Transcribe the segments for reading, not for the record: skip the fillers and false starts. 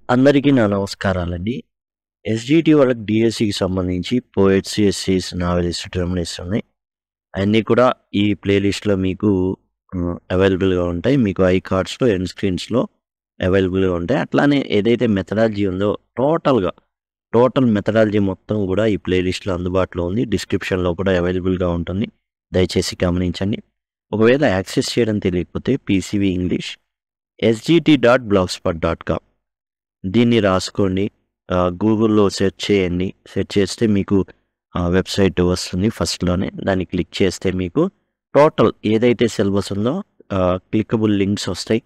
అందరికీ నా నమస్కారాలండి. ఎస్‌జిటి వాళ్ళకి డీఎస్‌సికి సంబంధించి పోయెట్స్, ఎస్సేస్, నావెలిస్ట్, డ్రామాటిస్ట్ ఉన్నాయి. అన్నీ కూడా ఈ ప్లేలిస్ట్‌లో మీకు అవైలబుల్‌గా ఉంటాయి. మీకు ఐకార్డ్స్‌లో, ఎండ్ స్క్రీన్స్‌లో అవైలబుల్‌గా ఉంటాయి. అట్లానే ఏదైతే మెథడాలజీ ఉందో టోటల్ మెథడాలజీ మొత్తం కూడా ఈ ప్లేలిస్ట్‌లో అందుబాటులో ఉంది. డిస్క్రిప్షన్‌లో కూడా అవైలబుల్‌గా ఉంటుంది. దయచేసి గమనించండి. ఒకవేళ యాక్సెస్ చేయడం తెలియకపోతే పీసీవీ ఇంగ్లీష్ sgt.blogspot.com దీన్ని రాసుకోండి. గూగుల్‌లో సెర్చ్ చేయండి. సెర్చ్ చేస్తే మీకు వెబ్‌సైట్ వస్తుంది ఫస్ట్‌లోనే. దాన్ని క్లిక్ చేస్తే మీకు టోటల్ ఏదైతే సిలబస్ ఉందో క్లిక్కబుల్ లింక్స్ వస్తాయి.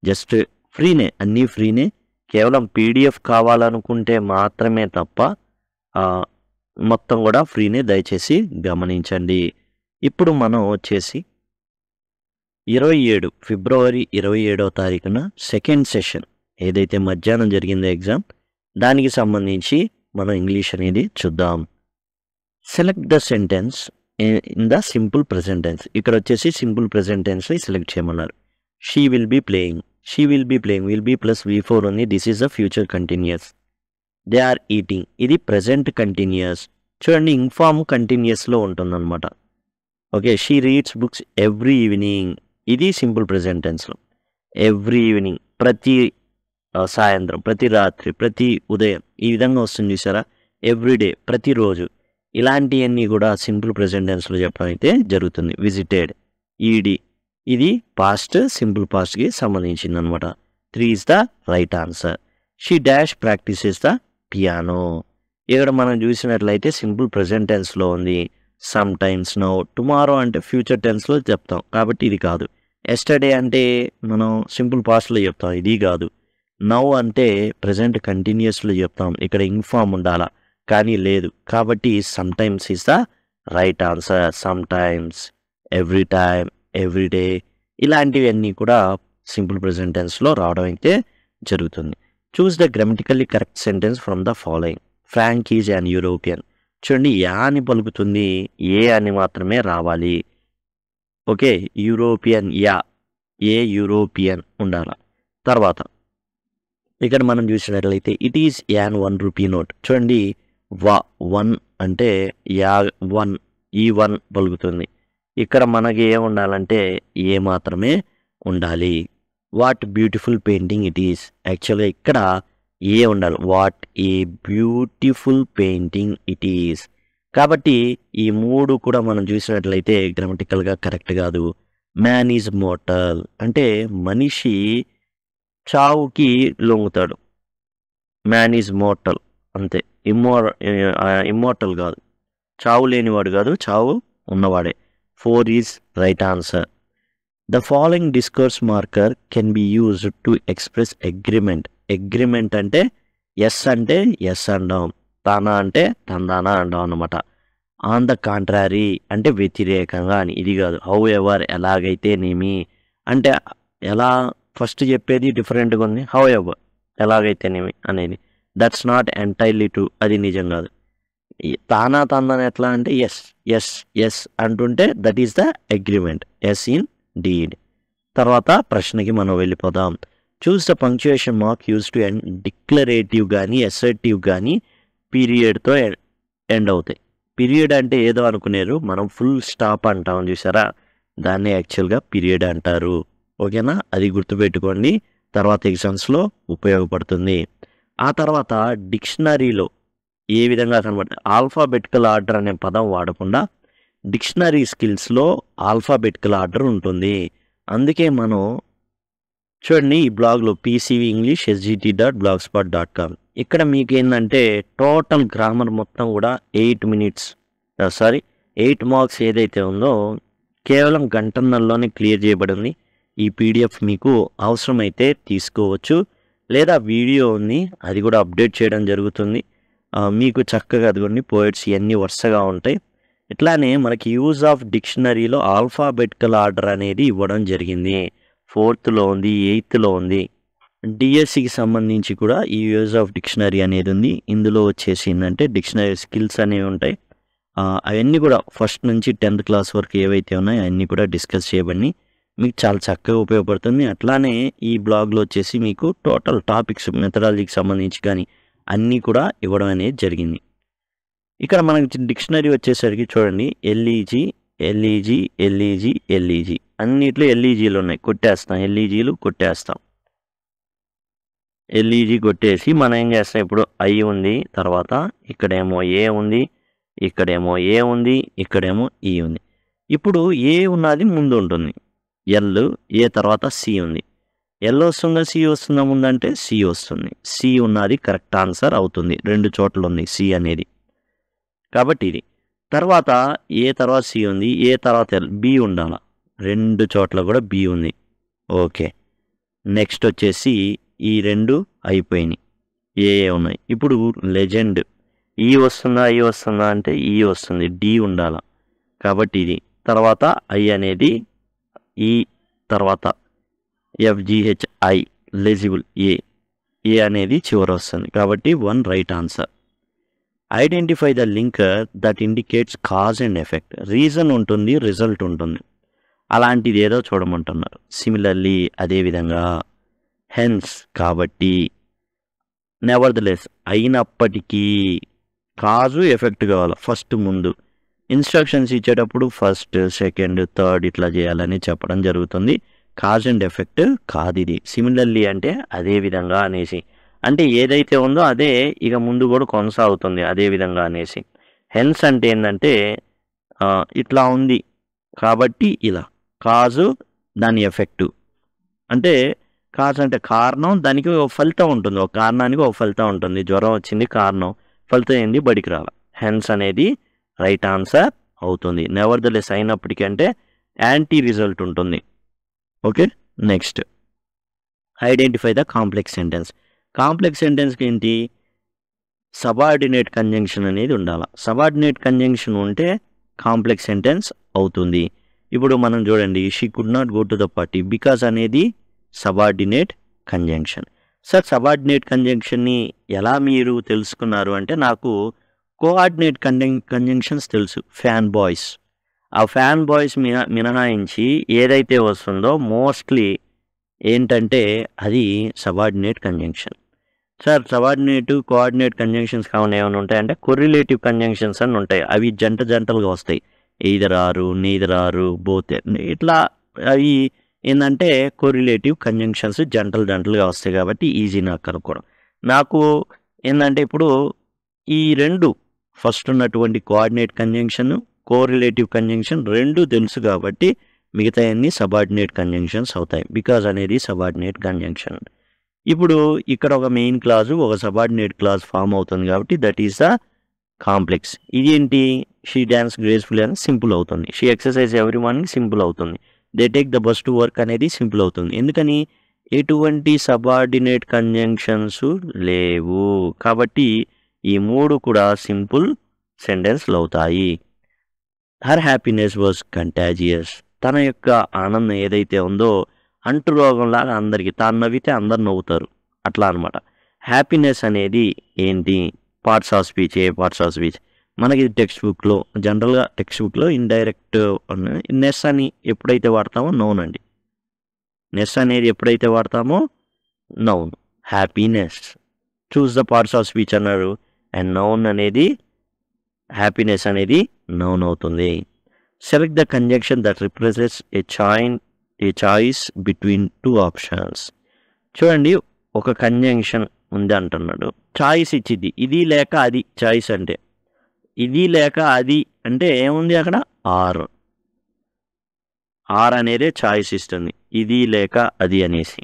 జస్ట్ ఫ్రీనే, అన్నీ ఫ్రీనే. కేవలం పీడిఎఫ్ కావాలనుకుంటే మాత్రమే తప్ప మొత్తం కూడా ఫ్రీనే. దయచేసి గమనించండి. ఇప్పుడు మనం వచ్చేసి 27 ఫిబ్రవరి 27వ తారీఖున సెకండ్ సెషన్ ఏదైతే మధ్యాహ్నం జరిగిందో ఎగ్జామ్, దానికి సంబంధించి మనం ఇంగ్లీష్ అనేది చూద్దాం. Select the sentence in the simple present tense. ఇక్కడ వచ్చేసి సింపుల్ ప్రెజెంట్ టెన్స్ని సెలెక్ట్ చేయమన్నారు. She will be playing, will be plus V4 ఉంది. This is the future continuous. They are eating, ఇది ప్రెజెంట్ కంటిన్యూస్. చూడండి, ఇన్ఫార్మ్ కంటిన్యూస్లో ఉంటుందన్నమాట. Okay, she reads books every evening, ఇది సింపుల్ ప్రెజెంట్ టెన్స్లో. ఎవ్రీ ఈవినింగ్, ప్రతి సాయంత్రం, ప్రతి రాత్రి, ప్రతి ఉదయం, ఈ విధంగా వస్తుంది చూసారా. ఎవ్రీడే, ప్రతిరోజు, ఇలాంటివన్నీ కూడా సింపుల్ ప్రెజెంట్ టెన్స్లో చెప్పడం అయితే జరుగుతుంది. విజిటెడ్, ఈడి, ఇది పాస్ట్, సింపుల్ పాస్ట్కి సంబంధించింది అనమాట. 3 is the right answer. She dash practices the piano. ఇక్కడ మనం చూసినట్లయితే సింపుల్ ప్రెజెంట్ టెన్స్లో ఉంది. సమ్ టైమ్స్, నౌ, టుమారో అంటే ఫ్యూచర్ టెన్స్లో చెప్తాం కాబట్టి ఇది కాదు. ఎస్టర్డే అంటే మనం సింపుల్ పాస్ట్లో చెప్తాం, ఇది కాదు. నౌ అంటే ప్రెజెంట్ కంటిన్యూస్లో చెప్తాం, ఇక్కడ ఇన్ఫార్మ్ ఉండాలా, కానీ లేదు. కాబట్టి sometimes is the right answer. Sometimes, every time, every day, ఇలాంటివన్నీ కూడా సింపుల్ ప్రెజెంట్ టెన్స్లో రావడం అయితే జరుగుతుంది. Choose the grammatically correct sentence from the following. Frank is an European. చూడండి, యా అని పలుకుతుంది, ఏ అని మాత్రమే రావాలి. ఓకే, యూరోపియన్, యా, ఏ యూరోపియన్ ఉండాలి. తర్వాత ఇక్కడ మనం చూసినట్లయితే ఇట్ ఈస్ యాన్ ₹1 నోట్. చూడండి, వన్ అంటే యా, వన్, ఈ వన్ పలుకుతుంది. ఇక్కడ మనకి ఏ ఉండాలంటే ఏ మాత్రమే ఉండాలి. What beautiful painting it is. యాక్చువల్గా ఇక్కడ ఏ ఉండాలి. What a beautiful painting it is. కాబట్టి ఈ మూడు కూడా మనం చూసినట్లయితే గ్రామటికల్గా కరెక్ట్ కాదు. మ్యాన్ ఈజ్ మోర్టల్ అంటే మనిషి చావుకి లొంగుతాడు. మ్యాన్ ఈజ్ మోర్టల్ అంతే, ఇమ్మోర్టల్ కాదు, చావు లేనివాడు కాదు, చావు ఉన్నవాడే. 4 is right answer. The following discourse marker can be used to express agreement. Agreement అంటే ఎస్ అంటే ఎస్ అంటాం, తానా అంటే తందానా అంటాం అన్నమాట. ఆన్ ద కాంట్రారీ అంటే వ్యతిరేకంగా అని, ఇది కాదు. హౌ ఎవర్, ఎలాగైతేనేమి అంటే ఎలా, ఫస్ట్ చెప్పేది డిఫరెంట్గా ఉంది. హౌ ఎవర్, ఎలాగైతేనేమి అనేది. దట్స్ నాట్ ఎంటైర్లీ ట్రూ, అది నిజం కాదు. తానా తందానా ఎట్లా అంటే ఎస్ ఎస్ ఎస్ అంటుంటే that is the agreement, yes indeed. తర్వాత ప్రశ్నకి మనం వెళ్ళిపోదాం. Choose the punctuation mark use to end. Declarative కానీ అసర్టివ్ కానీ పీరియడ్తో ఎండ్ అవుతాయి. పీరియడ్ అంటే ఏదో అనుకునేరు, మనం ఫుల్ స్టాప్ అంటాం చూసారా, దాన్ని యాక్చువల్గా పీరియడ్ అంటారు. ఓకేనా, అది గుర్తుపెట్టుకోండి, తర్వాత ఎగ్జామ్స్లో ఉపయోగపడుతుంది. ఆ తర్వాత డిక్షనరీలో ఏ విధంగా కనబడుతుంది. ఆల్ఫాబెటికల్ ఆర్డర్ అనే పదం వాడకుండా డిక్షనరీ స్కిల్స్లో ఆల్ఫాబెటికల్ ఆర్డర్ ఉంటుంది. అందుకే మనం చూడండి, ఈ బ్లాగ్లో పీసీవీ ఇంగ్లీష్ sgt.blogspot.com, ఇక్కడ మీకు ఏంటంటే టోటల్ గ్రామర్ మొత్తం కూడా 8 మార్క్స్ ఏదైతే ఉందో కేవలం గంటన్నరలోనే క్లియర్ చేయబడింది. ఈ పీడిఎఫ్ మీకు అవసరమైతే తీసుకోవచ్చు, లేదా వీడియో ఉంది, అది కూడా అప్డేట్ చేయడం జరుగుతుంది. మీకు చక్కగా అదిగోండి పోయిట్స్ ఇవన్నీ వరుసగా ఉంటాయి. ఇట్లానే మనకి యూజ్ ఆఫ్ డిక్షనరీలో ఆల్ఫాబెటికల్ ఆర్డర్ అనేది ఇవ్వడం జరిగింది. 4th ఉంది, 8th ఉంది. డిఎస్సికి సంబంధించి కూడా ఈ యూజ్ ఆఫ్ డిక్షనరీ అనేది ఉంది. ఇందులో వచ్చేసి ఏంటంటే డిక్షనరీ స్కిల్స్ అనేవి ఉంటాయి. అవన్నీ కూడా ఫస్ట్ నుంచి 10th క్లాస్ వరకు ఏవైతే ఉన్నాయో అవన్నీ కూడా డిస్కస్ చేయబడి మీకు చాలా చక్కగా ఉపయోగపడుతుంది. అట్లానే ఈ బ్లాగ్లో వచ్చేసి మీకు టోటల్ టాపిక్స్ మెథడాలజీకి సంబంధించి కానీ అన్నీ కూడా ఇవ్వడం అనేది జరిగింది. ఇక్కడ మనకి డిక్షనరీ వచ్చేసరికి చూడండి, ఎల్ఈజీ అన్నిట్లో ఎల్ఈజీలు ఉన్నాయి. కొట్టేస్తాం, ఎల్ఈజీలు కొట్టేస్తాం. ఎల్ఈజీ కొట్టేసి మనం ఏం చేస్తాం, ఇప్పుడు ఐ ఉంది, తర్వాత ఇక్కడేమో ఏ ఉంది, ఇక్కడేమో ఏ ఉంది, ఇక్కడేమో ఈ ఉంది. ఇప్పుడు ఏ ఉన్నది ముందు ఉంటుంది, ఎల్, ఏ తర్వాత సి ఉంది. ఎల్ వస్తుందా సి వస్తుందా ముందంటే సి వస్తుంది. సి ఉన్నది కరెక్ట్ ఆన్సర్ అవుతుంది. 2 చోట్ల ఉంది సి అనేది, కాబట్టి ఇది. తర్వాత ఏ తర్వాత సి ఉంది, ఏ తర్వాత ఎల్, బి ఉండాలి. 2 చోట్ల కూడా బి ఉంది. ఓకే, నెక్స్ట్ వచ్చేసి ఈ 2 అయిపోయినాయి, ఏ ఉన్నాయి. ఇప్పుడు లెజెండ్ ఈ వస్తుందా ఐ వస్తుందా అంటే ఈ వస్తుంది, డి ఉండాలి, కాబట్టి ఇది. తర్వాత ఐ అనేది ఈ, తర్వాత ఎఫ్జిహెచ్ఐ లెజిబుల్ ఏ అనేది చివరి వస్తుంది, కాబట్టి 1 right answer. Identify the link that indicates cause and effect. Reason ఉంటుంది, రిజల్ట్ ఉంటుంది. అలాంటిది ఏదో చూడమంటున్నారు. సిమిలర్లీ అదేవిధంగా, హెన్స్ కాబట్టి, నెవర్దలెస్ అయినప్పటికీ, కాజు ఎఫెక్ట్ కావాలి ఫస్ట్ ముందు. ఇన్స్ట్రక్షన్స్ ఇచ్చేటప్పుడు ఫస్ట్, సెకండ్, థర్డ్ ఇట్లా చేయాలని చెప్పడం జరుగుతుంది. కాజ్ అండ్ ఎఫెక్ట్ కాదు ఇది. సిమిలర్లీ అంటే అదే విధంగా అనేసి, అంటే ఏదైతే ఉందో అదే ఇక ముందు కూడా కొనసాగుతుంది అదే విధంగా అనేసి. హెన్స్ అంటే ఏంటంటే ఇట్లా ఉంది కాబట్టి ఇలా, కాజు దాని ఎఫెక్టు అంటే, కాజ్ అంటే కారణం, దానికి ఒక ఫలితం ఉంటుంది, ఒక కారణానికి ఒక ఫలితం ఉంటుంది. జ్వరం వచ్చింది, కారణం, ఫలితం ఏంది, బడికి రాల. హెన్స్ అనేది రైట్ ఆన్సర్ అవుతుంది. నెవర్దలెస్ అయినప్పటికీ అంటే యాంటీ రిజల్ట్ ఉంటుంది. Okay, next identify the complex sentence. Complex సెంటెన్స్కి ఏంటి, సబార్డినేట్ కంజంక్షన్ అనేది ఉండాలి. సబార్డినేట్ కంజంక్షన్ ఉంటే కాంప్లెక్స్ సెంటెన్స్ అవుతుంది. ఇప్పుడు మనం చూడండి, she could not go to the party, because అనేది సబార్డినేట్ కంజంక్షన్. సార్ సబార్డినేట్ కంజంక్షన్ని ఎలా మీరు తెలుసుకున్నారు అంటే, నాకు కోఆర్డినేట్ కంజంక్షన్స్ తెలుసు, ఫ్యాన్ బాయ్స్. ఆ ఫ్యాన్ బాయ్స్ మినహాయించి ఏదైతే వస్తుందో మోస్ట్లీ ఏంటంటే అది subordinate conjunction. Sir subordinate coordinate conjunctions కాకుండా ఏమైనా ఉంటాయంటే కొరిలేటివ్ కంజంక్షన్స్ అని ఉంటాయి. అవి జంటలుగా వస్తాయి. ఎయిదర్ ఆరు, నెయిదర్ ఆరు, బోత్, ఇట్లా అవి ఏంటంటే కొరిలేటివ్ కంజంక్షన్స్ జంటలుగా వస్తాయి. కాబట్టి ఈజీ నాకు కనుక్కోవడం. నాకు ఏంటంటే ఇప్పుడు ఈ 2 ఫస్ట్ ఉన్నటువంటి కోఆర్డినేట్ కంజంక్షన్, కోరిలేటివ్ కంజంక్షన్ 2 తెలుసు కాబట్టి మిగతా అన్ని సబార్డినేట్ కంజంక్షన్స్ అవుతాయి. బికాజ్ అనేది సబార్డినేట్ కంజంక్షన్. ఇప్పుడు ఇక్కడ ఒక మెయిన్ క్లాజు, ఒక సబార్డినేట్ క్లాజ్ ఫామ్ అవుతుంది కాబట్టి దట్ ఈస్ ద కాంప్లెక్స్. ఇది ఏంటి, షీ డ్యాన్స్ గ్రేస్ఫుల్లీ అని సింపుల్ అవుతుంది. She exercise every morning simple అవుతుంది. They take the bus to work అనేది సింపుల్ అవుతుంది. ఎందుకని, ఎటువంటి సబార్డినేట్ కంజంక్షన్స్ లేవు కాబట్టి ఈ 3 కూడా సింపుల్ సెంటెన్స్లు అవుతాయి. Her happiness was contagious. తన యొక్క ఆనందం ఏదైతే ఉందో అంటురోగంలాగా అందరికీ, తాను నవ్వితే అందరు నవ్వుతారు అట్లా అనమాట. హ్యాపీనెస్ అనేది ఏంటి, parts of speech. A parts of speech మనకి టెక్స్ట్ బుక్లో, జనరల్గా టెక్స్ట్ బుక్లో ఇండైరెక్ట్ నెస్ అని ఎప్పుడైతే వాడతామో నౌన్ అండి. నెస్ అనేది ఎప్పుడైతే వాడతామో noun. Happiness, choose the parts of speech అన్నారు, అండ్ నౌన్ అనేది హ్యాపీనెస్ అనేది నౌన్ అవుతుంది. Select the conjunction that represents a choice between 2 options. చూడండి, ఒక కంజంక్షన్ ఉంది అంటున్నాడు, చాయిస్ ఇచ్చింది, ఇది లేక అది. చాయిస్ అంటే ఇది లేక అది అంటే ఏముంది అక్కడ, ఆర్ అనేది చాయిస్ ఇస్తుంది, ఇది లేక అది అనేసి.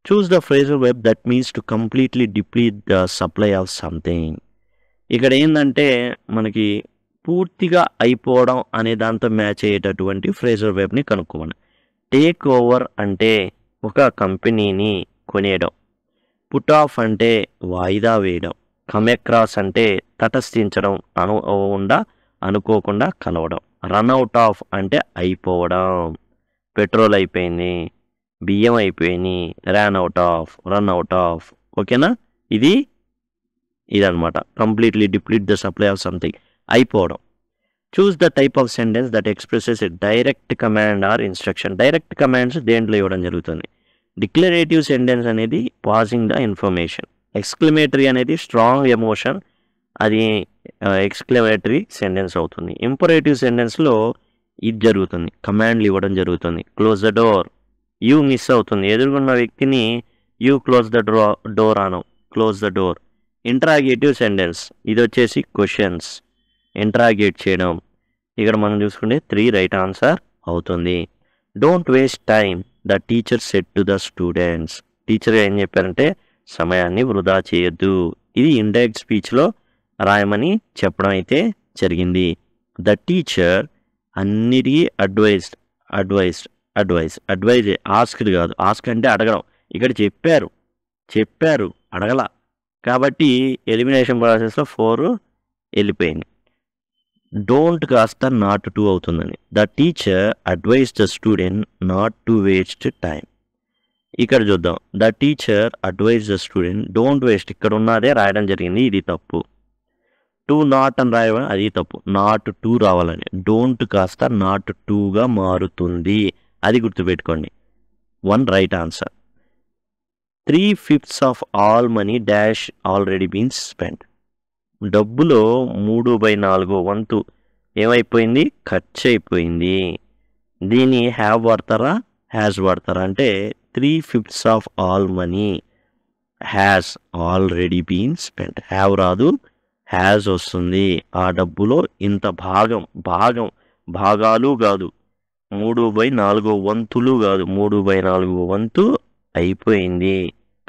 Choose the phrasal web that means to completely deplete the supply of something. ఇక్కడ ఏంటంటే మనకి పూర్తిగా అయిపోవడం అనే దాంతో మ్యాచ్ అయ్యేటటువంటి ఫ్రేజల్ వెబ్ని కనుక్కోమని. టేక్ ఓవర్ అంటే ఒక కంపెనీని కొనేయడం. పుట్ ఆఫ్ అంటే వాయిదా వేయడం. కమ్ అక్రాస్ అంటే తటస్థించడం, అనుకోకుండా కలవడం. రన్ అవుట్ ఆఫ్ అంటే అయిపోవడం. పెట్రోల్ అయిపోయింది, బియ్యం అయిపోయినాయి, రన్ అవుట్ ఆఫ్. ఓకేనా, ఇదనమాట. Completely deplete the supply of something, అయిపోవడం. Choose the type of sentence that expresses a direct command or instruction. Direct commands దేంట్లో ఇవ్వడం జరుగుతుంది. డిక్లరేటివ్ సెంటెన్స్ అనేది పాసింగ్ ద ఇన్ఫర్మేషన్. ఎక్స్క్లమేటరీ అనేది స్ట్రాంగ్ ఎమోషన్, అది exclamatory sentence అవుతుంది. ఇంపరేటివ్ సెంటెన్స్లో ఇది జరుగుతుంది, కమాండ్లు ఇవ్వడం జరుగుతుంది. Close the door, you miss అవుతుంది. ఎదుర్కొన్న వ్యక్తిని యూ క్లోజ్ ద డోర్ అను, close the door. Interrogative sentence ఇది వచ్చేసి క్వశ్చన్స్, ఇంటరాగేట్ చేయడం. ఇక్కడ మనం చూసుకుంటే 3 రైట్ ఆన్సర్ అవుతుంది. Don't waste time, the teacher said to the students. Teacher ఏం చెప్పారంటే సమయాన్ని వృధా చేయొద్దు. ఇది ఇండైరెక్ట్ స్పీచ్లో రాయమని చెప్పడం అయితే జరిగింది. ద టీచర్ అన్నిటికీ అడ్వైజ్ ఆస్క్డ్ కాదు, ఆస్క్ అంటే అడగడం. ఇక్కడ చెప్పారు అడగల, కాబట్టి ఎలిమినేషన్ ప్రాసెస్లో 4 వెళ్ళిపోయింది. డోంట్ కాస్త నాట్ టు అవుతుందని. The teacher advise the student not to waste time. ఇక్కడ చూద్దాం, the teacher advise the student, don't waste ఇక్కడ ఉన్నదే రాయడం జరిగింది, ఇది తప్పు. టు నాట్ అని రాయడం అది తప్పు, నాట్ టు రావాలని. డోంట్ కాస్త నాట్ టుగా మారుతుంది, అది గుర్తుపెట్టుకోండి. 1 right answer. 3/5 of all money dash already been spend. డబ్బులో 3/4 వంతు ఏమైపోయింది, ఖర్చు అయిపోయింది. దీన్ని హ్యావ్ వాడతారా హ్యాస్ వాడతారా అంటే 3/5 of all money has already been spent. Have రాదు, హ్యాస్ వస్తుంది. ఆ డబ్బులో ఇంత భాగాలు కాదు, 3/4 వంతులు కాదు, 3/4 వంతు అయిపోయింది.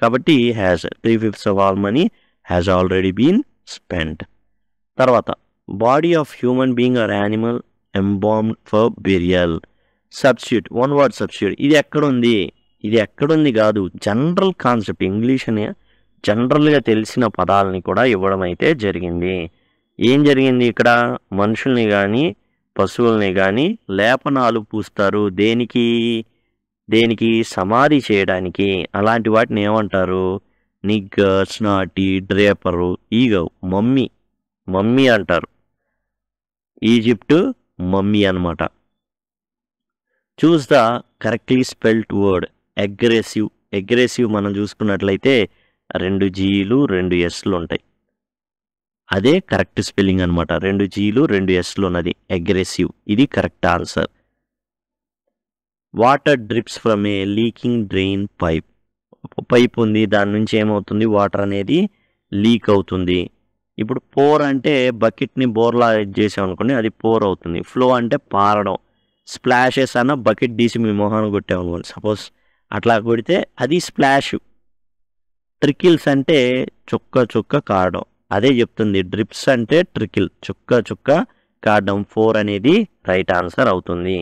కాబట్టి has, 3/5 of all money has already been spent. తర్వాత body of human being or animal embalmed for burial. Substitute, 1 word substitute. ఇది ఎక్కడుంది కాదు, జనరల్ కాన్సెప్ట్. ఇంగ్లీష్ అనే జనరల్గా తెలిసిన పదాలని కూడా ఇవ్వడం అయితే జరిగింది. ఏం జరిగింది ఇక్కడ, మనుషుల్ని కానీ పశువుల్ని కానీ లేపనాలు పూస్తారు. దేనికి సమాధి చేయడానికి. అలాంటి వాటిని ఏమంటారు, నిగ్గర్, స్నాటి, డ్రేపరు, ఈగవ్, మమ్మీ అంటారు. ఈజిప్ట్ మమ్మీ అనమాట. Choose the correctly spelled word. Aggressive మనం చూసుకున్నట్లయితే 2 Gలు 2 Sలు ఉంటాయి, అదే కరెక్ట్ స్పెల్లింగ్ అనమాట. 2 Gలు 2 Sలు ఉన్నది అగ్రెసివ్, ఇది correct answer. Water drips from A leaking drain pipe ఉంది, దాని నుంచి ఏమవుతుంది, వాటర్ అనేది లీక్ అవుతుంది. ఇప్పుడు పోర్ అంటే బకెట్ని బోర్లా చేసామనుకోండి, అది పోర్ అవుతుంది. ఫ్లో అంటే పారడం. స్ప్లాషెస్ అన్న బకెట్ తీసి మీ మొహాన్ని కొట్టామనుకోండి, సపోజ్ అట్లా కొడితే అది స్ప్లాష్. ట్రికిల్స్ అంటే చుక్క కారడం, అదే చెప్తుంది. డ్రిప్స్ అంటే ట్రికిల్, చుక్క కారడం. 4 అనేది రైట్ ఆన్సర్ అవుతుంది.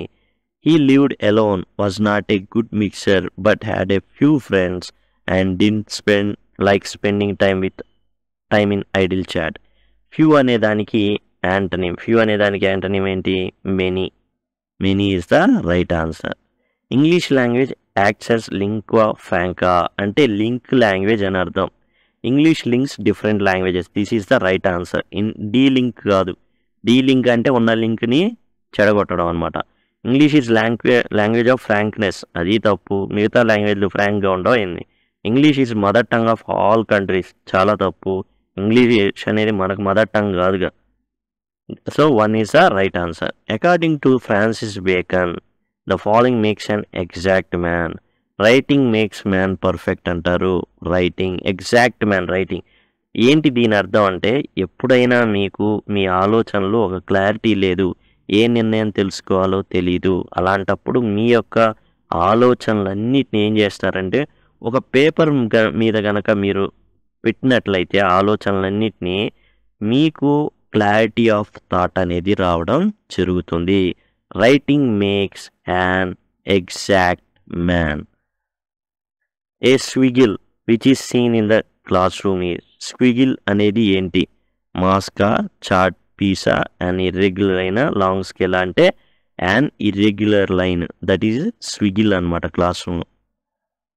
He lived alone, was not a good mixer, but had a few friends and didn't spending time in idle chat. Few అనే దానికి యాంటోనిమ్ ఏంటి, many is the right answer. English language acts as lingua franca అంటే link language అని అర్థం. English links different languages, this is the right answer. Delink కాదు, delink అంటే ఉన్న లింక్ని చెడగొట్టడం అనమాట. English is language of frankness, అది తప్పు. మిగతా లాంగ్వేజ్లు ఫ్రాంక్గా ఉండవు ఏంది. English is mother tongue of all countries, చాలా తప్పు. ఇంగ్లీష్ అనేది మనకు మదర్ టంగ్ కాదుగా. So 1 is the right answer. According to Francis bacon, the following makes an exact man. Writing makes man perfect అంటారు. ఎగ్జాక్ట్ మ్యాన్ రైటింగ్ ఏంటి, దీని అర్థం అంటే ఎప్పుడైనా మీకు మీ ఆలోచనలు ఒక క్లారిటీ లేదు, ఏ నిర్ణయం తెలుసుకోవాలో తెలీదు, అలాంటప్పుడు మీ యొక్క ఆలోచనలన్నిటిని ఏం చేస్తారంటే ఒక పేపర్ మీద కనుక మీరు పెట్టినట్లయితే ఆలోచనలన్నిటినీ, మీకు క్లారిటీ ఆఫ్ థాట్ అనేది రావడం జరుగుతుంది. Writing makes an exact man. A squiggle which is seen in the classroom. Squiggle అనేది ఏంటి, మాస్కా, చార్ట్ పీసా, అండ్ ఇర్రెగ్యులర్ అయిన లాంగ్ స్కేల్ అంటే an irregular line, that is squiggle అనమాట. క్లాస్ రూమ్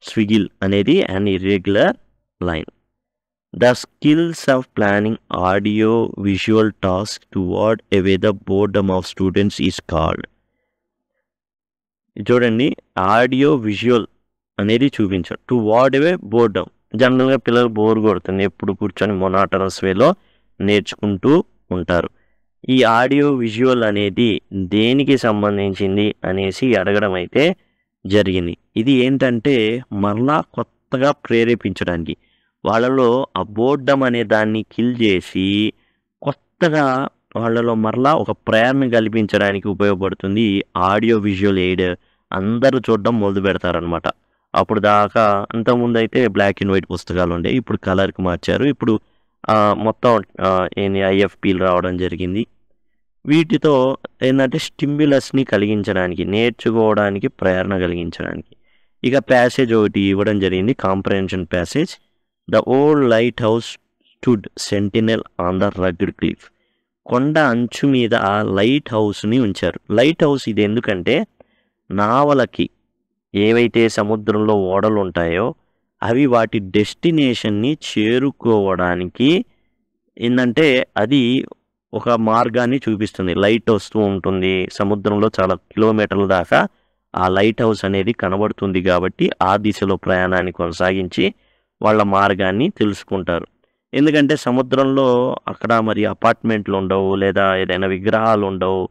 స్విగిల్ అనేది an irregular line. The skills of planning audio visual tasks to ward away the boredom of students is called. చూడండి, audio visual అనేది చూపించారు. To ward away boredom. జనరల్గా పిల్లలు bore కొడుతుంది, ఎప్పుడు కూర్చొని మొనాటనస్ వేలో నేర్చుకుంటూ ఉంటారు. ఈ ఆడియో విజువల్ అనేది దేనికి సంబంధించింది అనేసి అడగడం అయితే జరిగింది. ఇది ఏంటంటే మరలా కొత్తగా ప్రేరేపించడానికి, వాళ్ళలో ఆ బోర్డమ్ అనే దాన్ని కిల్ చేసి కొత్తగా వాళ్ళలో మరలా ఒక ప్రేరణ కల్పించడానికి ఉపయోగపడుతుంది ఆడియో విజువల్ ఎయిడ్. అందరూ చూడడం మొదలు పెడతారనమాట. అప్పుడు దాకా అంతకుముందు అయితే బ్లాక్ అండ్ వైట్ పుస్తకాలు ఉండే, ఇప్పుడు కలర్కి మార్చారు. ఇప్పుడు మొత్తం ఏంటి ఐఎఫ్పీలు రావడం జరిగింది. వీటితో ఏంటంటే స్టిమ్యులస్ని కలిగించడానికి, నేర్చుకోవడానికి ప్రేరణ కలిగించడానికి. ఇక ప్యాసేజ్ ఒకటి ఇవ్వడం జరిగింది, comprehension passage. The old light house stood Sentinel on the rugged cliff. కొండ అంచు మీద ఆ లైట్ హౌస్ని ఉంచారు. లైట్ హౌస్ ఇది ఎందుకంటే నావలకి ఏవైతే సముద్రంలో ఓడలు ఉంటాయో అవి వాటి డెస్టినేషన్ని చేరుకోవడానికి ఏంటంటే అది ఒక మార్గాన్ని చూపిస్తుంది. లైట్ వస్తూ ఉంటుంది సముద్రంలో, చాలా కిలోమీటర్ల దాకా ఆ లైట్ హౌస్ అనేది కనబడుతుంది. కాబట్టి ఆ దిశలో ప్రయాణాన్ని కొనసాగించి వాళ్ళ మార్గాన్ని తెలుసుకుంటారు. ఎందుకంటే సముద్రంలో అక్కడ మరి అపార్ట్మెంట్లు ఉండవు, లేదా ఏదైనా విగ్రహాలు ఉండవు,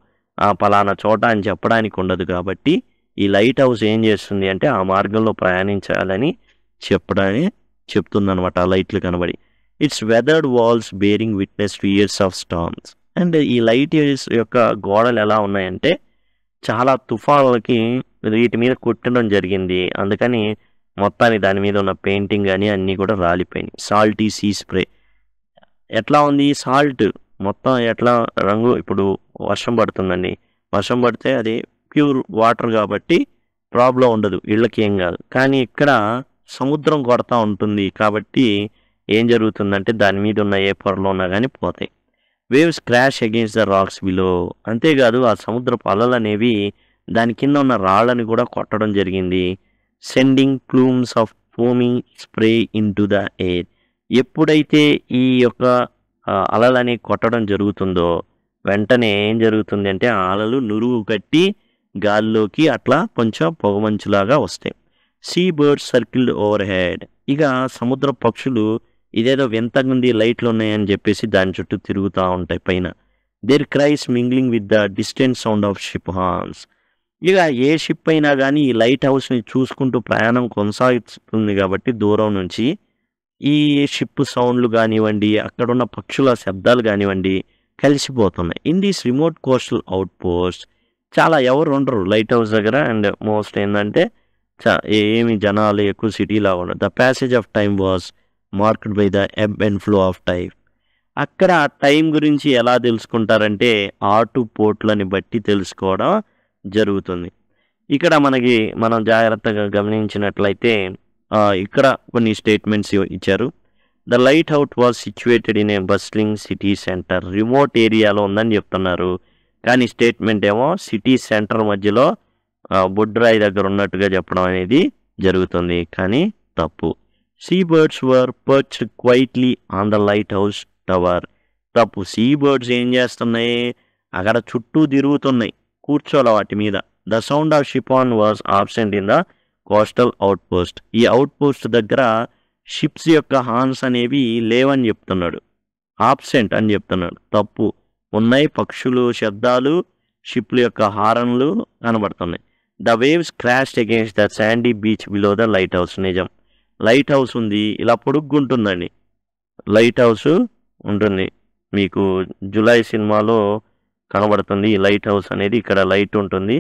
పలానా చోట అని చెప్పడానికి ఉండదు. కాబట్టి ఈ లైట్ హౌస్ ఏం చేస్తుంది అంటే ఆ మార్గంలో ప్రయాణించాలని చెప్తుందనమాట ఆ లైట్లు కనబడి. Its weathered walls bearing witness to years of storms. And ఈ లైట్ హౌస్ యొక్క గోడలు ఎలా ఉన్నాయంటే చాలా తుఫానులకి వీటి మీద కొట్టడం జరిగింది. అందుకని మొత్తానికి దాని మీద ఉన్న పెయింటింగ్ కానీ అన్నీ కూడా రాలిపోయినాయి. Salty see spray. ఎట్లా ఉంది సాల్ట్ మొత్తం ఎట్లా రంగు, ఇప్పుడు వర్షం పడుతుందండి, వర్షం పడితే అది ప్యూర్ వాటర్ కాబట్టి ప్రాబ్లం ఉండదు, ఇళ్ళకి ఏం కాదు. కానీ ఇక్కడ సముద్రం కొడతా ఉంటుంది కాబట్టి ఏం జరుగుతుందంటే దాని మీద ఉన్న ఏ పొరలో ఉన్నా కానీ పోతాయి. Waves crash against the rocks below. అంతేకాదు ఆ సముద్రపు అలలు అనేవి దాని కింద ఉన్న రాళ్ళని కూడా కొట్టడం జరిగింది. Sending plumes of foaming spray into the air. ఎప్పుడైతే ఈ యొక్క అలలని కొట్టడం జరుగుతుందో వెంటనే ఏం జరుగుతుంది అంటే ఆ అలలు నురుగు కట్టి గాల్లోకి అట్లా కొంచెం పొగమంచులాగా వస్తాయి. Sea birds circled overhead. ఇక సముద్ర పక్షులు ఇదేదో వింతగుంది లైట్లు ఉన్నాయని చెప్పేసి దాని చుట్టూ తిరుగుతూ ఉంటాయి పైన. Their cries mingling with the distant sound of ship horns. ఇక ఏ షిప్ అయినా కానీ ఈ లైట్ హౌస్ని చూసుకుంటూ ప్రయాణం కొనసాగుతుంది కాబట్టి దూరం నుంచి ఈ షిప్ సౌండ్లు కానివ్వండి, అక్కడున్న పక్షుల శబ్దాలు కానివ్వండి కలిసిపోతున్నాయి. In these remote coastal outpost చాలా ఎవరు ఉండరు లైట్ హౌస్ దగ్గర. అండ్ మోస్ట్ ఏంటంటే ఏమి జనాలు ఎక్కువ సిటీలా ఉండరు. The passage of time was marked by the ebb and flow of time. అక్కడ టైం గురించి ఎలా తెలుసుకుంటారంటే ఆటు పోట్లని బట్టి తెలుసుకోవడం జరుగుతుంది. ఇక్కడ మనం జాగ్రత్తగా గమనించినట్లయితే ఇక్కడ కొన్ని స్టేట్మెంట్స్ ఇచ్చారు. The lighthouse was situated in a bustling city centre. Remote ఏరియాలో ఉందని చెప్తున్నారు, కానీ స్టేట్మెంట్ ఏమో సిటీ సెంటర్ మధ్యలో బొడ్రాయి దగ్గర ఉన్నట్టుగా చెప్పడం అనేది జరుగుతుంది, కానీ తప్పు. Sea birds were perched quietly on the lighthouse tower. తప్పు. సీ బర్డ్స్ ఏం చేస్తున్నాయి, అక్కడ చుట్టూ తిరుగుతున్నాయి, కూర్చోాల వాటి మీద. The sound of ship horn was absent in the coastal outpost. ఈ అవుట్ పోస్ట్ దగ్గర షిప్స్ యొక్క హార్న్స్ అనేవి లేవని చెప్తున్నాడు, ఆబ్సెంట్ అని చెప్తున్నాడు. తప్పు. ఉన్నాయి, పక్షులు శబ్దాలు, షిప్ల యొక్క హారన్లు కనబడుతున్నాయి. The waves crashed against the Sandy beach below the light house. నిజం, లైట్ హౌస్ ఉంది, ఇలా పొడుగ్గుంటుందండి లైట్ హౌస్ ఉంటుంది. మీకు జులై సినిమాలో కనబడుతుంది ఈ లైట్ హౌస్ అనేది. ఇక్కడ లైట్ ఉంటుంది.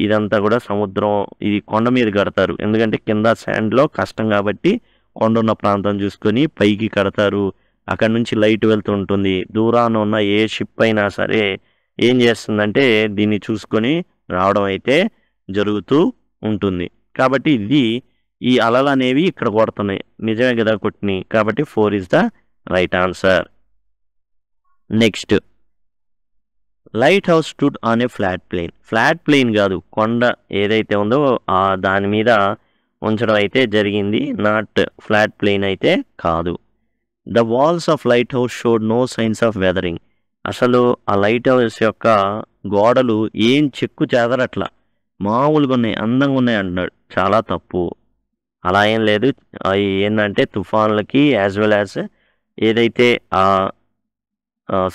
ఇదంతా కూడా సముద్రం, ఇది కొండ మీద కడతారు, ఎందుకంటే కింద శాండ్లో కష్టం కాబట్టి కొండ ఉన్న ప్రాంతం చూసుకొని పైకి కడతారు. అక్కడ నుంచి లైట్ వెళ్తుంటుంది. దూరాన ఉన్న ఏ షిప్ అయినా సరే ఏం చేస్తుందంటే దీన్ని చూసుకొని రావడం అయితే జరుగుతూ ఉంటుంది. కాబట్టి ఈ అలలు అనేవి ఇక్కడ కొడుతున్నాయి. నిజమే కదా కొట్టినాయి, కాబట్టి 4 is the right answer. Next, lighthouse stood on a flat plain. Flat plain కాదు, కొండ ఏదైతే ఉందో దాని మీద ఉంచడం అయితే జరిగింది, నాట్ ఫ్లాట్ ప్లేన్ అయితే కాదు. The walls of lighthouse showed no signs of weathering. అసలు ఆ లైట్ హౌస్ యొక్క గోడలు ఏం చెక్కు చెదరట్లా, మామూలుగా ఉన్నాయి, అందంగా ఉన్నాయి అంటున్నాడు. చాలా తప్పు. అలా ఏం లేదు. అవి ఏంటంటే తుఫాన్లకి యాజ్ వెల్ యాజ్ ఏదైతే ఆ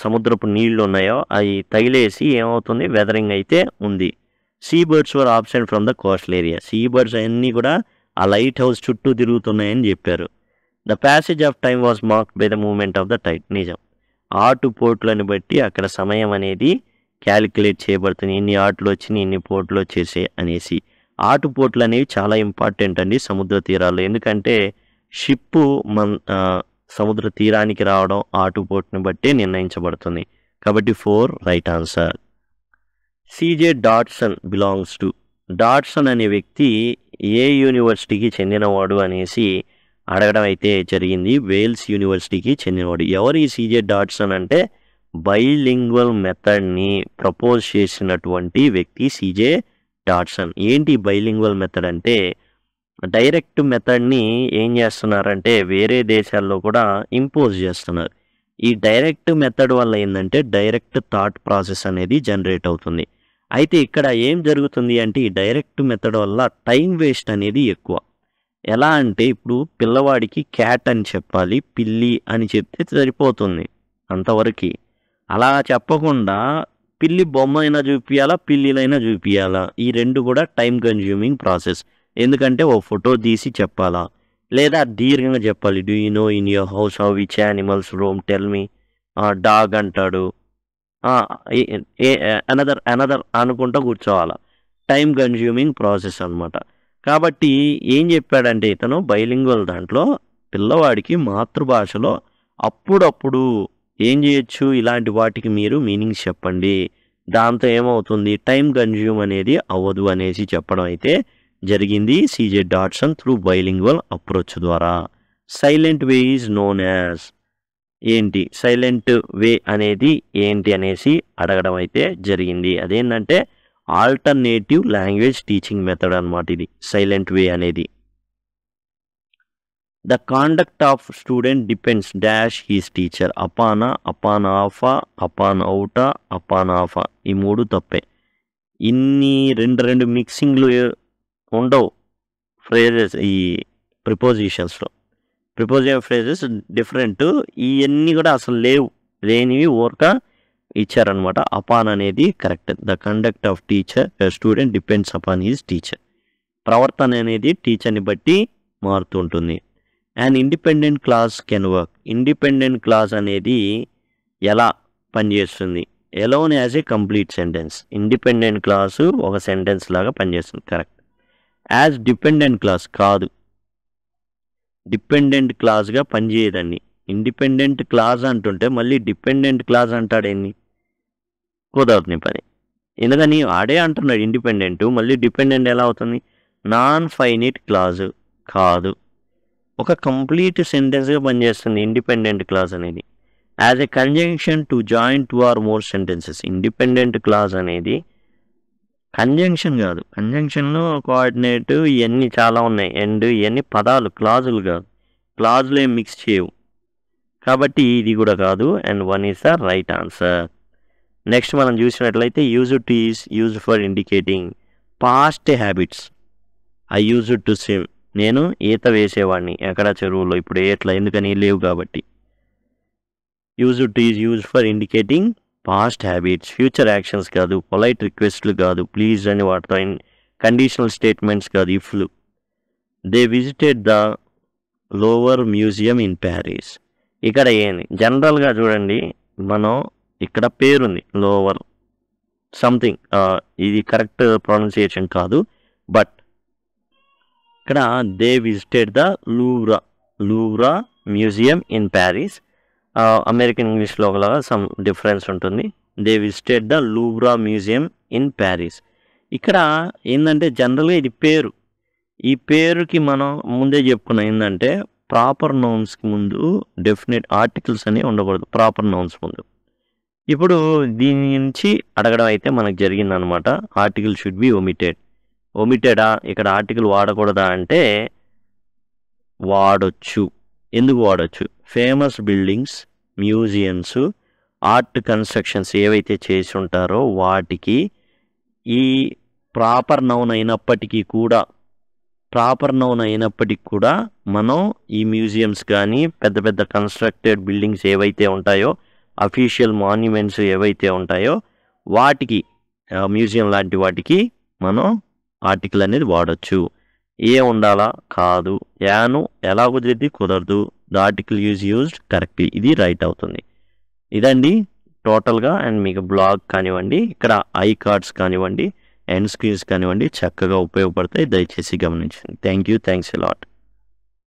సముద్రపు నీళ్లు ఉన్నాయో అవి తగిలేసి ఏమవుతుంది, వెదరింగ్ అయితే ఉంది. Sea birds were absent from the coastal area. Sea birds అన్నీ కూడా ఆ లైట్ హౌస్ చుట్టూ తిరుగుతున్నాయని చెప్పారు. The passage of time was marked by the movement of the tide. నిజం. ఆటుపోట్లను బట్టి అక్కడ సమయం అనేది క్యాలిక్యులేట్ చేయబడుతుంది. ఇన్ని ఆటలు వచ్చినాయి, ఇన్ని పోట్లు వచ్చేసాయి అనేసి. ఆటుపోట్లు అనేవి చాలా ఇంపార్టెంట్ అండి సముద్ర తీరాల్లో. ఎందుకంటే షిప్పు సముద్ర తీరానికి రావడం ఆటుపోట్ని బట్టి నిర్ణయించబడుతుంది. కాబట్టి 4 right answer. CJ Datsun belongs to. Datsun అనే వ్యక్తి ఏ యూనివర్సిటీకి చెందినవాడు అనేసి అడగడం అయితే జరిగింది. వేల్స్ యూనివర్సిటీకి చెందినవాడు. ఎవరు ఈ సిజే డాట్సన్ అంటే బైలింగ్వల్ మెథడ్ని ప్రపోజ్ చేసినటువంటి వ్యక్తి సిజే డాట్సన్. ఏంటి బైలింగ్వల్ మెథడ్ అంటే డైరెక్ట్ మెథడ్ని ఏం చేస్తున్నారంటే వేరే దేశాల్లో కూడా ఇంపోజ్ చేస్తున్నారు. ఈ డైరెక్ట్ మెథడ్ వల్ల ఏంటంటే డైరెక్ట్ థాట్ ప్రాసెస్ అనేది జనరేట్ అవుతుంది. అయితే ఇక్కడ ఏం జరుగుతుంది అంటే ఈ డైరెక్ట్ మెథడ్ వల్ల టైం వేస్ట్ అనేది ఎక్కువ. ఎలా అంటే ఇప్పుడు పిల్లవాడికి క్యాట్ అని చెప్పాలి, పిల్లి అని చెప్తే సరిపోతుంది అంతవరకు. అలా చెప్పకుండా పిల్లి బొమ్మ అయినా చూపించాలా, పిల్లిలైనా చూపించాలా, ఈ రెండు కూడా టైం కన్జ్యూమింగ్ ప్రాసెస్. ఎందుకంటే ఓ ఫోటో తీసి చెప్పాలా, లేదా దీర్ఘంగా చెప్పాలి. Do you know in your house how which animals Rome, tell me. Dog అంటాడు, అనదర్ అనుకుంటా కూర్చోవాలా. టైం కన్జ్యూమింగ్ ప్రాసెస్ అనమాట. కాబట్టి ఏం చెప్పాడంటే ఇతను బైలింగ్వల్ దాంట్లో పిల్లవాడికి మాతృభాషలో అప్పుడప్పుడు ఏం చేయొచ్చు, ఇలాంటి వాటికి మీరు మీనింగ్స్ చెప్పండి, దాంతో ఏమవుతుంది టైం కన్జ్యూమ్ అనేది అవ్వదు అనేసి చెప్పడం అయితే జరిగింది C J Dodson through bilingual approach ద్వారా. Silent way is known as. ఏంటి సైలెంట్ వే అనేది ఏంటి అనేసి అడగడం అయితే జరిగింది. అదేంటంటే ఆల్టర్నేటివ్ లాంగ్వేజ్ టీచింగ్ మెథడ్ అనమాట ఇది సైలెంట్ వే అనేది. The conduct of student depends dash his teacher. Upon, upon off, upon out, upon off, ఈ మూడు తప్పే. ఇన్ని రెండు మిక్సింగ్లు ఉండవు ఫ్రేజెస్ ఈ ప్రిపోజిషన్స్లో. ప్రిపోజిషన్ ఫ్రేజెస్ డిఫరెంట్, ఇవన్నీ కూడా అసలు లేనివి ఊరక ఇచ్చారనమాట. అపాన్ అనేది correct. The conduct of teacher student depends upon he's teacher. ప్రవర్తన అనేది టీచర్ని బట్టి మారుతూ ఉంటుంది. And independent class can work. Independent class అనేది ఎలా పనిచేస్తుంది? Alone as a complete sentence. Independent class ఒక సెంటెన్స్ లాగా పనిచేస్తుంది, కరెక్ట్. యాజ్ డిపెండెంట్ క్లాస్ కాదు, డిపెండెంట్ క్లాస్గా పనిచేయదండి. ఇండిపెండెంట్ క్లాస్ అంటుంటే మళ్ళీ డిపెండెంట్ క్లాస్ అంటాడేంది, కుదరని పని. ఎందుకని ఆడే అంటున్నాడు ఇండిపెండెంట్, మళ్ళీ డిపెండెంట్ ఎలా అవుతుంది? నాన్ ఫైనిట్ క్లాజు కాదు, ఒక కంప్లీట్ సెంటెన్స్గా పనిచేస్తుంది ఇండిపెండెంట్ క్లాస్ అనేది. As a conjunction to join 2 or more sentences. Independent class అనేది కంజంక్షన్ కాదు, కంజంక్షన్లో కోఆర్డినేట్ ఇవన్నీ చాలా ఉన్నాయి, అండ్ ఇవన్నీ పదాలు, క్లాజులు కాదు, క్లాజులు ఏం మిక్స్ చేయవు. కాబట్టి ఇది కూడా కాదు. And 1 is the right answer. Next మనం చూసినట్లయితే use to is use for indicating past habits. I use to swim. నేను ఈత వేసేవాడిని ఎక్కడ చెరువులో, ఇప్పుడు ఎట్లా, ఎందుకని లేవు కాబట్టి. Use to is use for indicating past habits. Future actions కాదు, పొలైట్ రిక్వెస్ట్లు కాదు, ప్లీజ్ అని వాడతా, కండిషనల్ స్టేట్మెంట్స్ కాదు, ఇఫ్లు. They visited the Louvre museum in Paris. ఇక్కడ ఏంది జనరల్గా చూడండి, మనం ఇక్కడ పేరుంది లోవర్ సంథింగ్, ఇది కరెక్ట్ ప్రొనౌన్సియేషన్ కాదు, బట్ ఇక్కడ they visited the Louvre museum in Paris. American ఇంగ్లీష్లో ఒకలాగా సమ్ డిఫరెన్స్ ఉంటుంది. They visited the Louvre museum in Paris. ఇక్కడ ఏంటంటే జనరల్గా ఇది పేరు, ఈ పేరుకి మనం ముందే చెప్పుకున్నాం ఏంటంటే ప్రాపర్ నౌన్స్కి ముందు డెఫినెట్ ఆర్టికల్స్ అనేవి ఉండకూడదు, ప్రాపర్ నౌన్స్ ముందు. ఇప్పుడు దీని నుంచి అడగడం అయితే మనకు జరిగిందనమాట. Article should be omitted. ఒమిటెడా, ఇక్కడ ఆర్టికల్ వాడకూడదా అంటే వాడొచ్చు. ఎందుకు వాడచ్చు? Famous buildings, museums, art constructions ఏవైతే చేసి ఉంటారో వాటికి ఈ ప్రాపర్ నౌన్ అయినప్పటికీ కూడా మనం ఈ మ్యూజియంస్ కానీ పెద్ద పెద్ద కన్స్ట్రక్టెడ్ బిల్డింగ్స్ ఏవైతే ఉంటాయో, అఫీషియల్ మాన్యుమెంట్స్ ఏవైతే ఉంటాయో వాటికి, మ్యూజియం లాంటి వాటికి మనం ఆర్టికల్ అనేది వాడచ్చు. ఏ ఉండాలా? కాదు. యాను ఎలా కుదిరిద్ది? కుదరదు. ద ఆర్టికల్ యూజ్డ్ కరెక్ట్లీ, ఇది రైట్ అవుతుంది. ఇదండి టోటల్గా. అండ్ మీకు బ్లాగ్ కానివ్వండి, ఇక్కడ ఐ కార్డ్స్ కానివ్వండి, ఎండ్ స్క్రీన్స్ కానివ్వండి చక్కగా ఉపయోగపడతాయి. దయచేసి గమనించండి. Thank you. Thanks a lot.